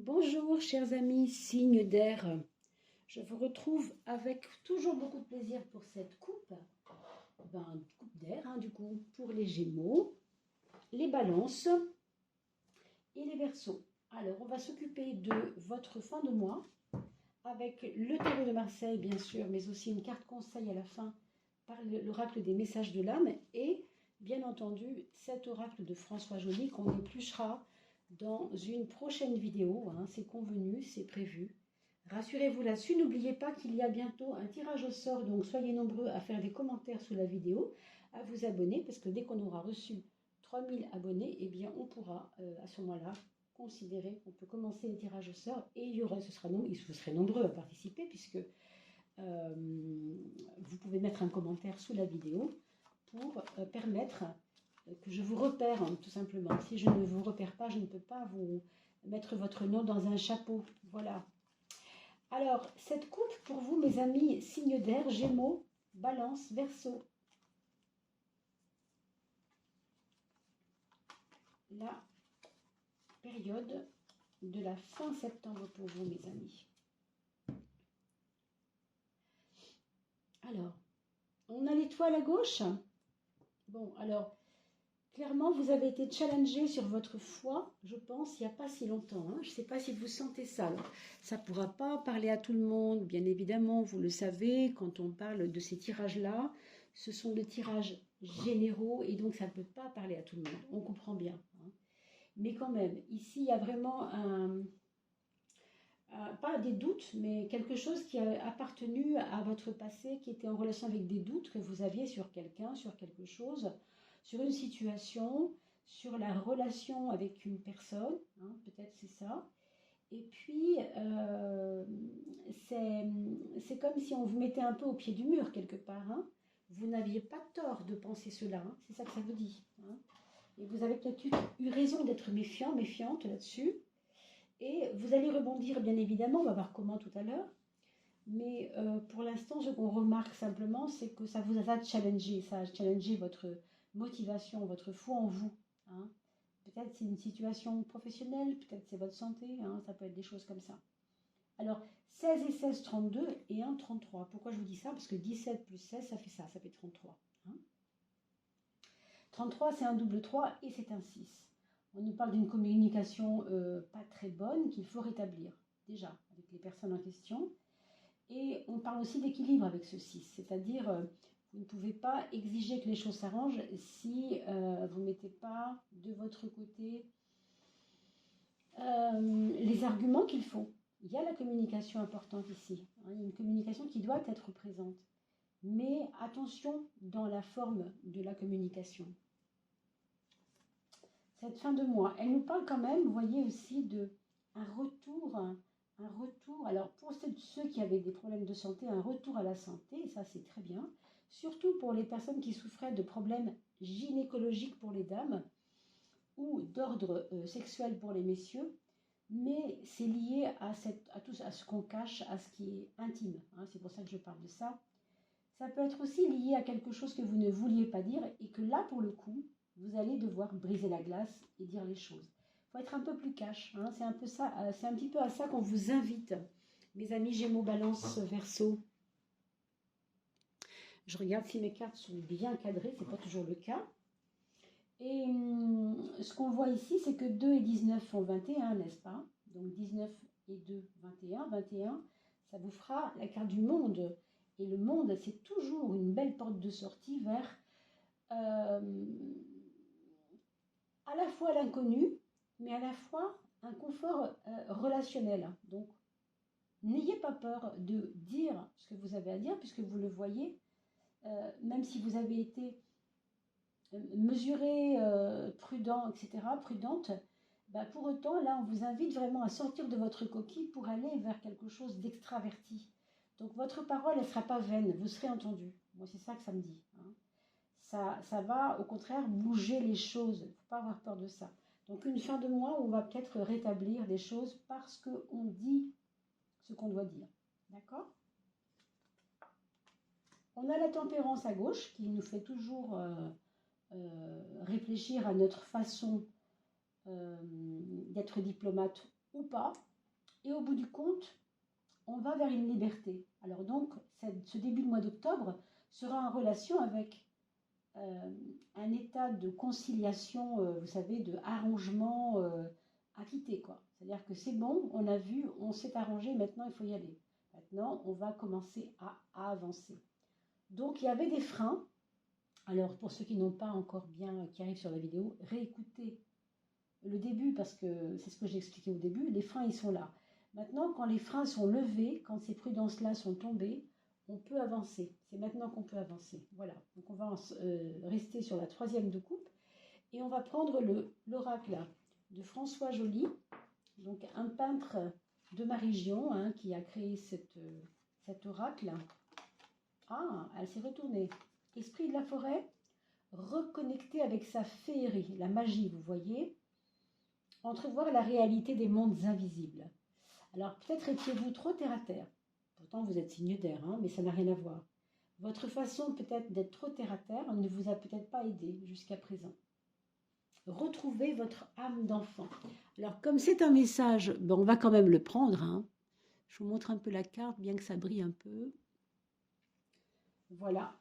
Bonjour chers amis, signes d'air. Je vous retrouve avec toujours beaucoup de plaisir pour cette coupe. Coupe d'air du coup, pour les Gémeaux, les Balances et les Verseaux. Alors on va s'occuper de votre fin de mois avec le tarot de Marseille bien sûr, mais aussi une carte conseil à la fin par l'oracle des messages de l'âme et bien entendu cet oracle de François Joly qu'on épluchera dans une prochaine vidéo, c'est convenu, c'est prévu. Rassurez-vous là-dessus, n'oubliez pas qu'il y a bientôt un tirage au sort, donc soyez nombreux à faire des commentaires sous la vidéo, à vous abonner, parce que dès qu'on aura reçu 3000 abonnés, eh bien on pourra à ce moment-là considérer qu'on peut commencer le tirage au sort, et vous serez nombreux à participer, puisque vous pouvez mettre un commentaire sous la vidéo pour permettre que je vous repère, tout simplement. Si je ne vous repère pas, je ne peux pas vous mettre votre nom dans un chapeau. Voilà. Alors, cette coupe pour vous, mes amis, signes d'air, Gémeaux, Balance, Verseau. La période de la fin septembre pour vous, mes amis. Alors, on a l'étoile à gauche. Bon, alors, clairement, vous avez été challengé sur votre foi, je pense, il n'y a pas si longtemps. Je ne sais pas si vous sentez ça. Alors, ça ne pourra pas parler à tout le monde, bien évidemment, vous le savez, quand on parle de ces tirages-là, ce sont des tirages généraux et donc ça ne peut pas parler à tout le monde, on comprend bien. Mais quand même, ici, il y a vraiment pas des doutes, mais quelque chose qui a appartenu à votre passé, qui était en relation avec des doutes que vous aviez sur quelqu'un, sur quelque chose, sur une situation, sur la relation avec une personne, peut-être c'est ça. Et puis, c'est comme si on vous mettait un peu au pied du mur quelque part. Vous n'aviez pas tort de penser cela, c'est ça que ça vous dit. Et vous avez peut-être eu raison d'être méfiant, méfiante là-dessus. Et vous allez rebondir, bien évidemment, on va voir comment tout à l'heure. Mais pour l'instant, ce qu'on remarque simplement, c'est que ça vous a challengé. Ça a challengé votre motivation, votre foi en vous. Peut-être c'est une situation professionnelle, peut-être c'est votre santé, ça peut être des choses comme ça. Alors, 16 et 16, 32 et 1, 33. Pourquoi je vous dis ça? Parce que 17 plus 16, ça fait 33. 33, c'est un double 3 et c'est un 6. On nous parle d'une communication pas très bonne qu'il faut rétablir, déjà, avec les personnes en question. Et on parle aussi d'équilibre avec ce 6, c'est-à-dire vous ne pouvez pas exiger que les choses s'arrangent si vous ne mettez pas de votre côté les arguments qu'il faut. Il y a la communication importante ici, il y a une communication qui doit être présente. Mais attention dans la forme de la communication. Cette fin de mois, elle nous parle quand même, vous voyez aussi, d'un retour, alors pour ceux qui avaient des problèmes de santé, un retour à la santé, ça c'est très bien, surtout pour les personnes qui souffraient de problèmes gynécologiques pour les dames, ou d'ordre sexuel pour les messieurs, mais c'est lié à ce qu'on cache, à ce qui est intime, c'est pour ça que je parle de ça. Ça peut être aussi lié à quelque chose que vous ne vouliez pas dire, et que là, pour le coup, vous allez devoir briser la glace et dire les choses. Il faut être un peu plus cash. C'est un peu ça, c'est un petit peu à ça qu'on vous invite, mes amis Gémeaux, Balance, Verseau. Je regarde si mes cartes sont bien cadrées, ce n'est pas toujours le cas. Et ce qu'on voit ici, c'est que 2 et 19 font 21, n'est-ce pas? Donc 19 et 2, 21. 21, ça vous fera la carte du monde. Et le monde, c'est toujours une belle porte de sortie vers à la fois l'inconnu, mais à la fois un confort relationnel. Donc, n'ayez pas peur de dire ce que vous avez à dire, puisque vous le voyez, même si vous avez été mesuré, prudent, etc., prudente, pour autant, là, on vous invite vraiment à sortir de votre coquille pour aller vers quelque chose d'extraverti. Donc, votre parole, elle ne sera pas vaine, vous serez entendu. Moi, c'est ça que ça me dit. Ça va, au contraire, bouger les choses. Il ne faut pas avoir peur de ça. Donc, une fin de mois où on va peut-être rétablir des choses parce qu'on dit ce qu'on doit dire. D'accord? On a la tempérance à gauche qui nous fait toujours réfléchir à notre façon d'être diplomate ou pas. Et au bout du compte, on va vers une liberté. Alors donc, ce début de mois d'octobre sera en relation avec un état de conciliation, vous savez, de arrangement à quitter, quoi. C'est-à-dire que c'est bon, on a vu, on s'est arrangé, maintenant il faut y aller. Maintenant, on va commencer à avancer. Donc, il y avait des freins. Alors, pour ceux qui n'ont pas encore bien, qui arrivent sur la vidéo, réécoutez le début parce que c'est ce que j'ai expliqué au début. Les freins, ils sont là. Maintenant, quand les freins sont levés, quand ces prudences-là sont tombées, on peut avancer. C'est maintenant qu'on peut avancer. Voilà. Donc, on va rester sur la troisième de coupe et on va prendre l'oracle de François Joly, donc un peintre de ma région hein, qui a créé cet oracle. Ah, elle s'est retournée. Esprit de la forêt, reconnecté avec sa féerie, la magie, vous voyez. Entrevoir la réalité des mondes invisibles. Alors, peut-être étiez-vous trop terre à terre. Pourtant, vous êtes signe d'air, hein, mais ça n'a rien à voir. Votre façon peut-être d'être trop terre à terre ne vous a peut-être pas aidé jusqu'à présent. Retrouvez votre âme d'enfant. Alors, comme c'est un message, ben, on va quand même le prendre. Hein. Je vous montre un peu la carte, bien que ça brille un peu. Voilà.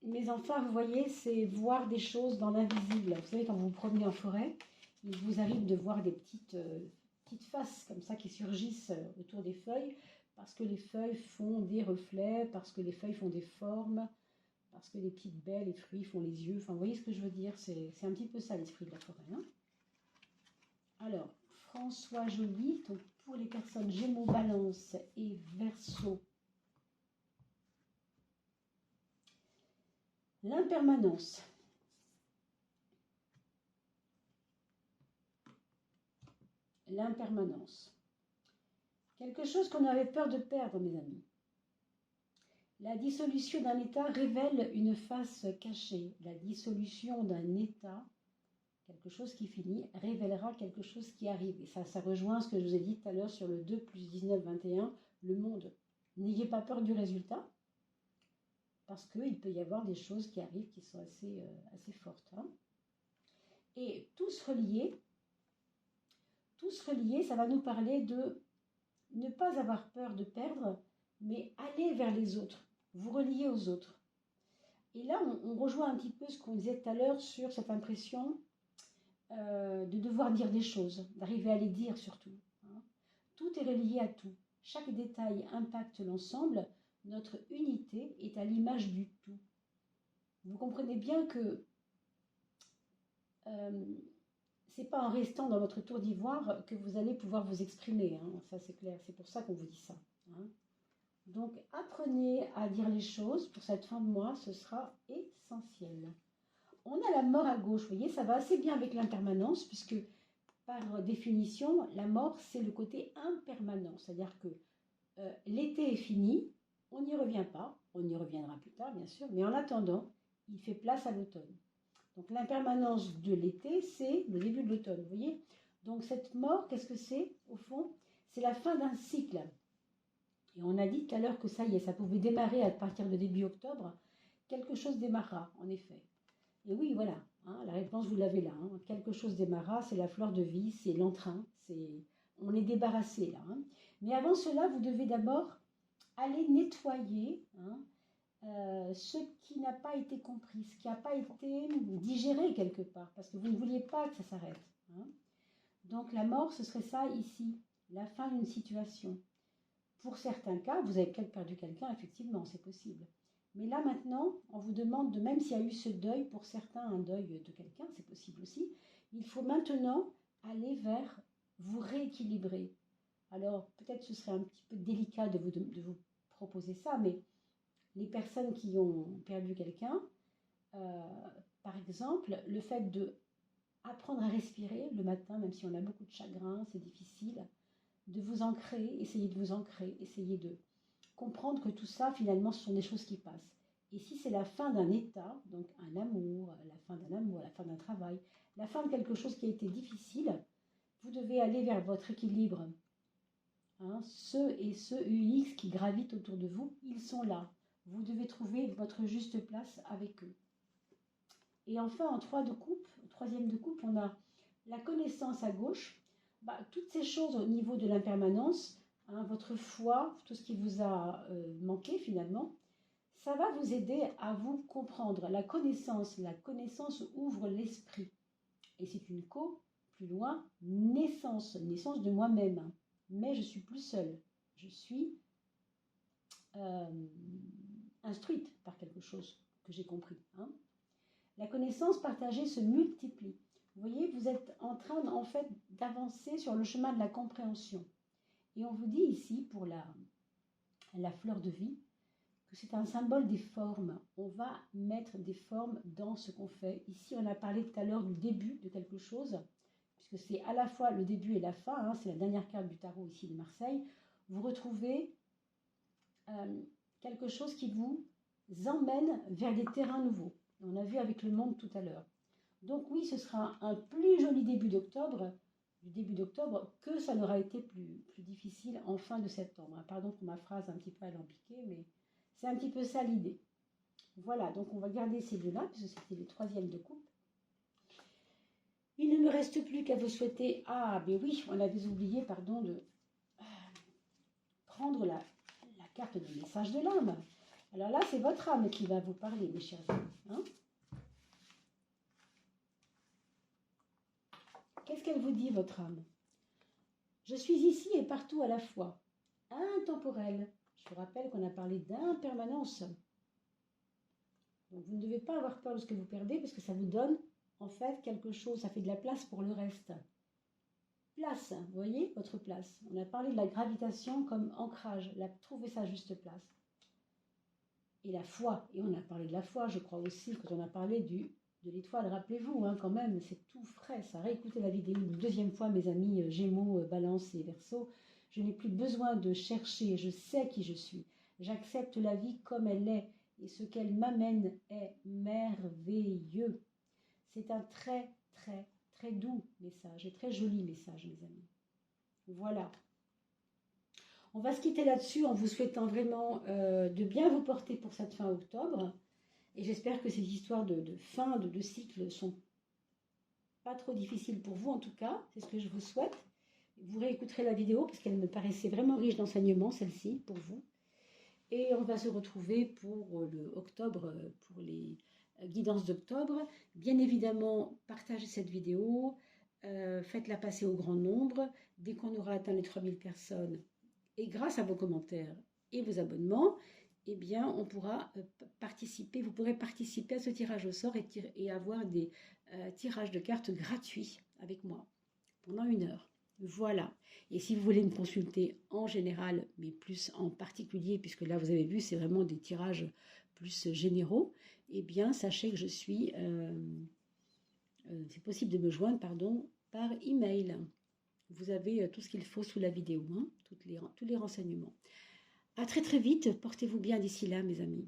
Mes enfants, vous voyez, c'est voir des choses dans l'invisible. Vous savez, quand vous vous promenez en forêt, il vous arrive de voir des petites faces comme ça qui surgissent autour des feuilles, parce que les feuilles font des reflets, parce que les feuilles font des formes, parce que les petites baies, les fruits font les yeux. Enfin, vous voyez ce que je veux dire, c'est un petit peu ça l'esprit de la forêt. Hein. Alors, François Joly, donc pour les personnes Gémeaux, Balance et Verseau, l'impermanence. L'impermanence. Quelque chose qu'on avait peur de perdre, mes amis. La dissolution d'un état révèle une face cachée. La dissolution d'un état, quelque chose qui finit, révélera quelque chose qui arrive. Et ça rejoint ce que je vous ai dit tout à l'heure sur le 2 plus 19, 21, le monde. N'ayez pas peur du résultat, parce qu'il peut y avoir des choses qui arrivent qui sont assez fortes. Hein. Et tous reliés, ça va nous parler de ne pas avoir peur de perdre, mais aller vers les autres, vous relier aux autres. Et là, on rejoint un petit peu ce qu'on disait tout à l'heure sur cette impression de devoir dire des choses, d'arriver à les dire surtout. Hein. Tout est relié à tout. Chaque détail impacte l'ensemble. Notre unité est à l'image du tout. Vous comprenez bien que c'est pas en restant dans votre tour d'ivoire que vous allez pouvoir vous exprimer. Hein. Ça, c'est clair. C'est pour ça qu'on vous dit ça. Hein. Donc, apprenez à dire les choses. Pour cette fin de mois, ce sera essentiel. On a la mort à gauche. Vous voyez, ça va assez bien avec l'impermanence, puisque par définition, la mort, c'est le côté impermanent. C'est-à-dire que l'été est fini, on n'y revient pas. On y reviendra plus tard, bien sûr. Mais en attendant, il fait place à l'automne. Donc, l'impermanence de l'été, c'est le début de l'automne. Vous voyez? Donc, cette mort, qu'est-ce que c'est, au fond? C'est la fin d'un cycle. Et on a dit tout à l'heure que ça y est, ça pouvait démarrer à partir de début octobre. Quelque chose démarrera, en effet. Et oui, voilà, hein, la réponse, vous l'avez là. Hein. Quelque chose démarrera, c'est la fleur de vie, c'est l'entrain, on est débarrassé là. Hein. Mais avant cela, vous devez d'abord aller nettoyer ce qui n'a pas été compris, ce qui n'a pas été digéré quelque part, parce que vous ne vouliez pas que ça s'arrête. Hein. Donc la mort, ce serait ça ici, la fin d'une situation. Pour certains cas, vous avez peut-être perdu quelqu'un, effectivement, c'est possible. Mais là, maintenant, on vous demande, même s'il y a eu ce deuil, pour certains, un deuil de quelqu'un, c'est possible aussi, il faut maintenant aller vers vous rééquilibrer. Alors, peut-être ce serait un petit peu délicat de vous proposer ça, mais les personnes qui ont perdu quelqu'un, par exemple, le fait de apprendre à respirer le matin, même si on a beaucoup de chagrin, c'est difficile, de vous ancrer, essayez de vous ancrer, essayez de comprendre que tout ça, finalement, ce sont des choses qui passent. Et si c'est la fin d'un état, donc un amour, la fin d'un amour, la fin d'un travail, la fin de quelque chose qui a été difficile, vous devez aller vers votre équilibre. Hein, ceux et ceux UX qui gravitent autour de vous, ils sont là. Vous devez trouver votre juste place avec eux. Et enfin, en troisième de coupe, on a la connaissance à gauche. toutes ces choses au niveau de l'impermanence, hein, votre foi, tout ce qui vous a manqué finalement, ça va vous aider à vous comprendre. La connaissance ouvre l'esprit. Et c'est une plus loin, naissance de moi-même. Mais je suis plus seule. Je suis instruite par quelque chose que j'ai compris. Hein. La connaissance partagée se multiplie. Vous voyez, vous êtes en train en fait d'avancer sur le chemin de la compréhension. Et on vous dit ici, pour la fleur de vie, que c'est un symbole des formes. On va mettre des formes dans ce qu'on fait. Ici, on a parlé tout à l'heure du début de quelque chose, puisque c'est à la fois le début et la fin. Hein, c'est la dernière carte du tarot ici de Marseille. Vous retrouvez quelque chose qui vous emmène vers des terrains nouveaux. On a vu avec le monde tout à l'heure. Donc oui, ce sera un plus joli début d'octobre, que ça n'aura été plus difficile en fin de septembre. Pardon pour ma phrase un petit peu alambiquée, mais c'est un petit peu ça l'idée. Voilà, donc on va garder ces deux-là, puisque c'était les troisièmes de coupe. Il ne me reste plus qu'à vous souhaiter... Ah, mais oui, on avait oublié, pardon, de prendre la carte de message de l'âme. Alors là, c'est votre âme qui va vous parler, mes chers amis. Hein? Qu'est-ce qu'elle vous dit, votre âme? Je suis ici et partout à la fois. Intemporel. Je vous rappelle qu'on a parlé d'impermanence. Donc vous ne devez pas avoir peur de ce que vous perdez, parce que ça vous donne en fait quelque chose, ça fait de la place pour le reste. Place, vous voyez, votre place. On a parlé de la gravitation comme ancrage, trouver sa juste place. Et la foi, et on a parlé de la foi, je crois aussi, quand on a parlé de l'étoile, rappelez-vous, hein, quand même, c'est tout frais, ça. Réécoutez la vidéo une deuxième fois, mes amis Gémeaux, Balance et Verseau. Je n'ai plus besoin de chercher, je sais qui je suis. J'accepte la vie comme elle est, et ce qu'elle m'amène est merveilleux. C'est un très, très, très doux message, et très joli message, mes amis. Voilà. On va se quitter là-dessus en vous souhaitant vraiment de bien vous porter pour cette fin octobre. Et j'espère que ces histoires de fin, de cycle sont pas trop difficiles pour vous en tout cas. C'est ce que je vous souhaite. Vous réécouterez la vidéo parce qu'elle me paraissait vraiment riche d'enseignements, celle-ci, pour vous. Et on va se retrouver pour le octobre, pour les guidances d'octobre. Bien évidemment, partagez cette vidéo, faites-la passer au grand nombre. Dès qu'on aura atteint les 3000 personnes, et grâce à vos commentaires et vos abonnements, eh bien, on pourra participer, vous pourrez participer à ce tirage au sort et avoir des tirages de cartes gratuits avec moi pendant 1 heure. Voilà. Et si vous voulez me consulter en général, mais plus en particulier, puisque là, vous avez vu, c'est vraiment des tirages plus généraux, eh bien, sachez que je suis... c'est possible de me joindre, pardon, par email. Vous avez tout ce qu'il faut sous la vidéo, hein, tous les renseignements. À très très vite, portez-vous bien d'ici là, mes amis.